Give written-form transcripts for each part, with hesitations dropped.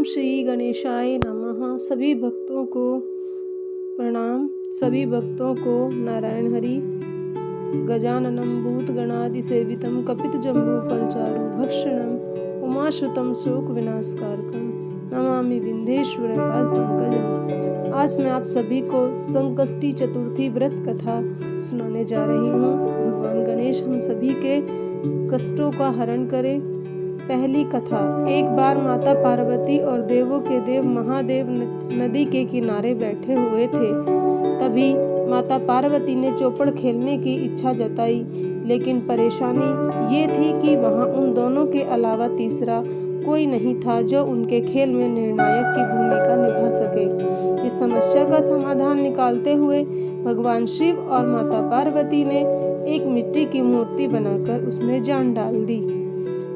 ओम श्री गणेशाय नमः। सभी भक्तों को प्रणाम। सभी भक्तों को नारायण हरि। गजाननं भूतगणादि सेवितं कपितजम्बू फलचारु भक्षणं उमाश्रुतं शोक विनाशकारकं नमामि विंध्येश्वर पादपंकजं। आज मैं आप सभी को संकष्टी चतुर्थी व्रत कथा सुनाने जा रही हूँ। भगवान गणेश हम सभी के कष्टों का हरण करें। पहली कथा। एक बार माता पार्वती और देवों के देव महादेव नदी के किनारे बैठे हुए थे। तभी माता पार्वती ने चौपड़ खेलने की इच्छा जताई, लेकिन परेशानी ये थी कि वहाँ उन दोनों के अलावा तीसरा कोई नहीं था जो उनके खेल में निर्णायक की भूमिका निभा सके। इस समस्या का समाधान निकालते हुए भगवान शिव और माता पार्वती ने एक मिट्टी की मूर्ति बनाकर उसमें जान डाल दी।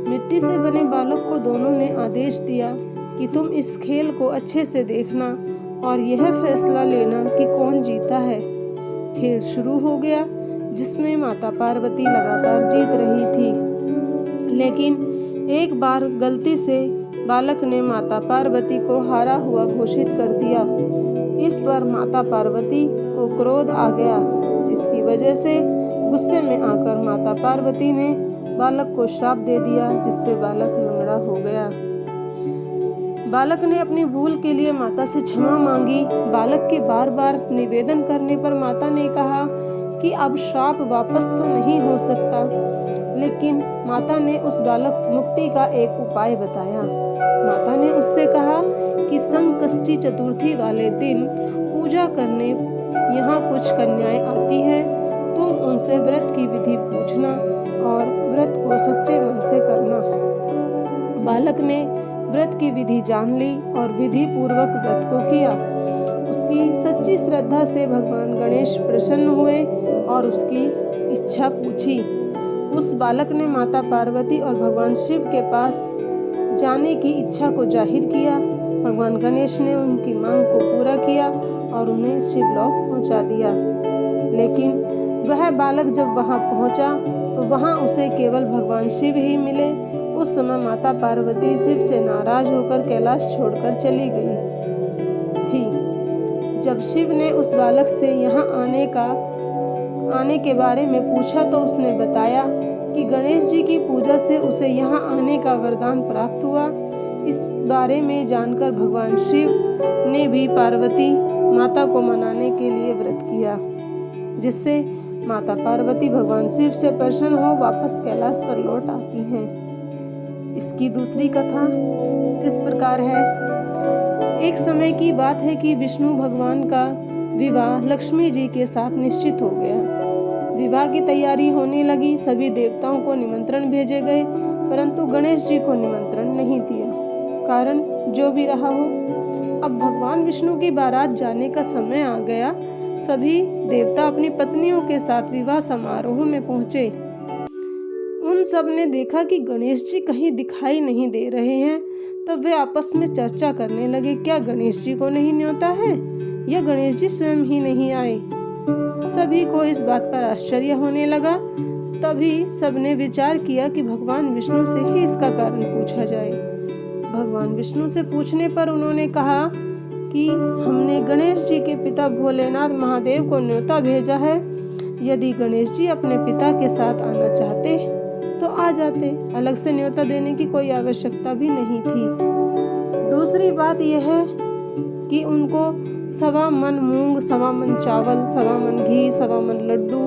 मिट्टी से बने बालक को दोनों ने आदेश दिया कि तुम इस खेल को अच्छे से देखना और यह फैसला लेना कि कौन जीता है। खेल शुरू हो गया, जिसमें माता पार्वती लगातार जीत रही थी, लेकिन एक बार गलती से बालक ने माता पार्वती को हारा हुआ घोषित कर दिया। इस पर माता पार्वती को क्रोध आ गया, जिसकी वजह से गुस्से में आकर माता पार्वती ने बालक को श्राप दे दिया, जिससे बालक लंगड़ा हो गया। बालक ने अपनी भूल के लिए माता से क्षमा मांगी। बालक के बार बार निवेदन करने पर माता ने कहा कि अब श्राप वापस तो नहीं हो सकता, लेकिन माता ने उस बालक मुक्ति का एक उपाय बताया। माता ने उससे कहा कि संकष्टी चतुर्थी वाले दिन पूजा करने यहाँ कुछ कन्याएं आती हैं, तुम उनसे व्रत की विधि पूछना और व्रत को सच्चे मन से करना। बालक ने व्रत की विधि जान ली और विधि पूर्वक व्रत को किया। उसकी सच्ची श्रद्धा से भगवान गणेश प्रसन्न हुए और उसकी इच्छा पूछी। उस बालक ने माता पार्वती और भगवान शिव के पास जाने की इच्छा को जाहिर किया। भगवान गणेश ने उनकी मांग को पूरा किया और उन्हें शिवलोक पहुंचा दिया। लेकिन वह बालक जब वहां पहुंचा तो वहां उसे केवल भगवान शिव ही मिले। उस समय माता पार्वती शिव से नाराज होकर कैलाश छोड़कर चली गई थी। जब शिव ने उस बालक से यहाँ आने के बारे में पूछा तो उसने बताया कि गणेश जी की पूजा से उसे यहाँ आने का वरदान प्राप्त हुआ। इस बारे में जानकर भगवान शिव ने भी पार्वती माता को मनाने के लिए व्रत किया, जिससे माता पार्वती भगवान शिव से प्रसन्न हो वापस कैलाश पर लौट आती हैं। इसकी दूसरी कथा इस प्रकार है। एक समय की बात है कि विष्णु भगवान का विवाह लक्ष्मी जी के साथ निश्चित हो गया। विवाह की तैयारी होने लगी। सभी देवताओं को निमंत्रण भेजे गए, परंतु गणेश जी को निमंत्रण नहीं दिया। कारण जो भी रहा हो, अब भगवान विष्णु की बारात जाने का समय आ गया। सभी देवता अपनी पत्नियों के साथ विवाह समारोह में पहुंचे। उन सब ने देखा कि गणेश जी कहीं दिखाई नहीं दे रहे हैं। तब वे आपस में चर्चा करने लगे, क्या गणेश जी को नहीं न्योता है या गणेश जी स्वयं ही नहीं आए। सभी को इस बात पर आश्चर्य होने लगा। तभी सबने विचार किया कि भगवान विष्णु से ही इसका कारण पूछा जाए। भगवान विष्णु से पूछने पर उन्होंने कहा कि हमने गणेश जी के पिता भोलेनाथ महादेव को न्योता भेजा है। यदि गणेश जी अपने पिता के साथ आना चाहते तो आ जाते, अलग से न्योता देने की कोई आवश्यकता भी नहीं थी। दूसरी बात यह है कि उनको 1.25 मन मूंग, 1.25 मन चावल, 1.25 मन घी, 1.25 मन लड्डू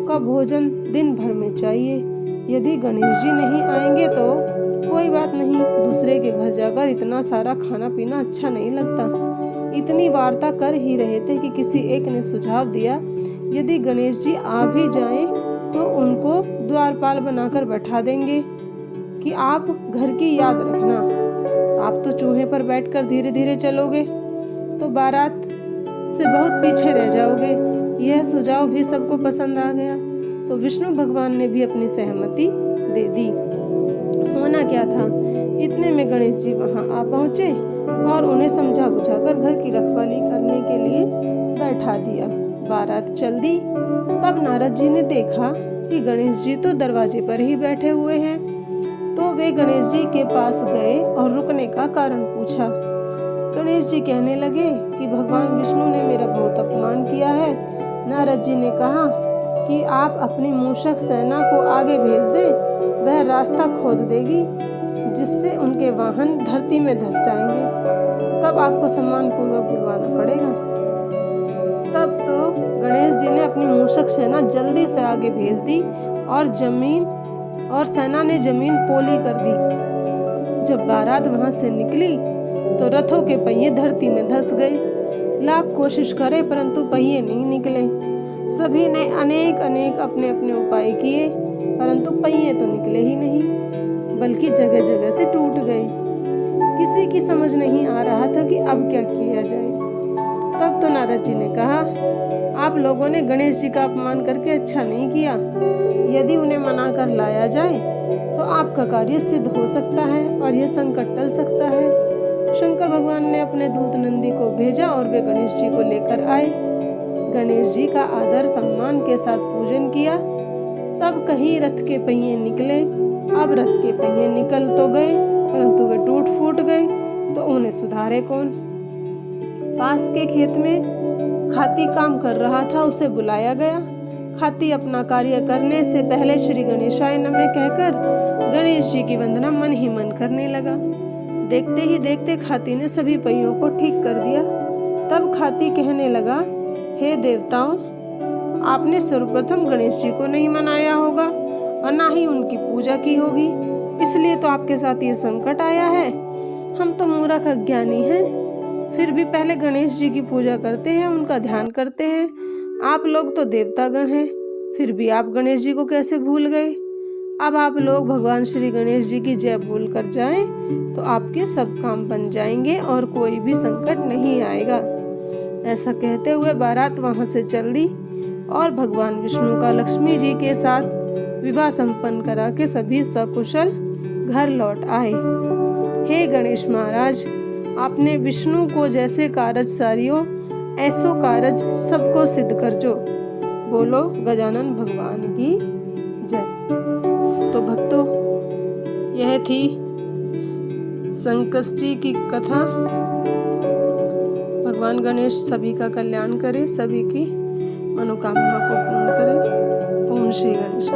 का भोजन दिन भर में चाहिए। यदि गणेश जी नहीं आएंगे तो कोई बात नहीं, दूसरे के घर जाकर इतना सारा खाना पीना अच्छा नहीं लगता। इतनी वार्ता कर ही रहे थे कि किसी एक ने सुझाव दिया, यदि गणेश जी आ भी जाएं तो उनको द्वारपाल बनाकर बैठा देंगे कि आप घर की याद रखना, आप तो चूहे पर बैठकर धीरे धीरे चलोगे तो बारात से बहुत पीछे रह जाओगे। यह सुझाव भी सबको पसंद आ गया, तो विष्णु भगवान ने भी अपनी सहमति दे दी। होना क्या था, इतने में गणेश जी वहां आ पहुंचे और उन्हें समझा बुझाकर घर की रखवाली करने के लिए बैठा दिया। बारात चल दी। तब नारद जी ने देखा कि गणेश जी तो दरवाजे पर ही बैठे हुए हैं, तो वे गणेश जी के पास गए और रुकने का कारण पूछा। गणेश जी कहने लगे कि भगवान विष्णु ने मेरा बहुत अपमान किया है। नारद जी ने कहा कि आप अपनी मूषक सेना को आगे भेज दें, वह रास्ता खोद देगी जिससे उनके वाहन धरती में धंस जाएंगे, तब आपको सम्मान पूर्वक बुलवाना पड़ेगा। तब तो गणेश जी ने अपनी मूषक सेना जल्दी से आगे भेज दी और सेना ने जमीन पोली कर दी। जब बारात वहां से निकली तो रथों के पहिए धरती में धंस गए। लाख कोशिश करे परंतु पहिए नहीं निकले। सभी ने अनेक अपने अपने उपाय किए परंतु पहिए तो निकले ही नहीं, बल्कि जगह जगह से टूट गए। किसी की समझ नहीं आ रहा था कि अब क्या किया जाए। तब तो नारद जी ने कहा, आप लोगों ने गणेश जी का अपमान करके अच्छा नहीं किया। यदि उन्हें मना कर लाया जाए तो आपका कार्य सिद्ध हो सकता है और यह संकट टल सकता है। शंकर भगवान ने अपने दूत नंदी को भेजा और वे गणेश जी को लेकर आए। गणेश जी का आदर सम्मान के साथ पूजन किया। तब कहीं रथ के पहिए निकले। अब रथ के पहिए निकल तो गए परंतु वे टूट फूट गए, तो उन्हें सुधारे कौन। पास के खेत में खाती काम कर रहा था, उसे बुलाया गया। खाती अपना कार्य करने से पहले श्री गणेशाय नमः कहकर गणेश जी की वंदना मन ही मन करने लगा। देखते ही देखते खाती ने सभी पहियों को ठीक कर दिया। तब खाती कहने लगा, हे देवताओं, आपने सर्वप्रथम गणेश जी को नहीं मनाया होगा और ना ही उनकी पूजा की होगी, इसलिए तो आपके साथ ये संकट आया है। हम तो मूर्ख अज्ञानी हैं, फिर भी पहले गणेश जी की पूजा करते हैं, उनका ध्यान करते हैं। आप लोग तो देवतागण हैं, फिर भी आप गणेश जी को कैसे भूल गए। अब आप लोग भगवान श्री गणेश जी की जय बोल कर जाएं तो आपके सब काम बन जाएंगे और कोई भी संकट नहीं आएगा। ऐसा कहते हुए बारात वहां से चल दी और भगवान विष्णु का लक्ष्मी जी के साथ विवाह संपन्न करा के सभी सकुशल घर लौट आए। हे गणेश महाराज, आपने विष्णु को जैसे कारज सारियो ऐसो कारज सबको सिद्ध कर जो। बोलो गजानन भगवान की जय। तो भक्तों, यह थी संकष्टी की कथा। भगवान गणेश सभी का कल्याण करे, सभी की मनोकामना को पूर्ण करे। ओम श्री गणेश।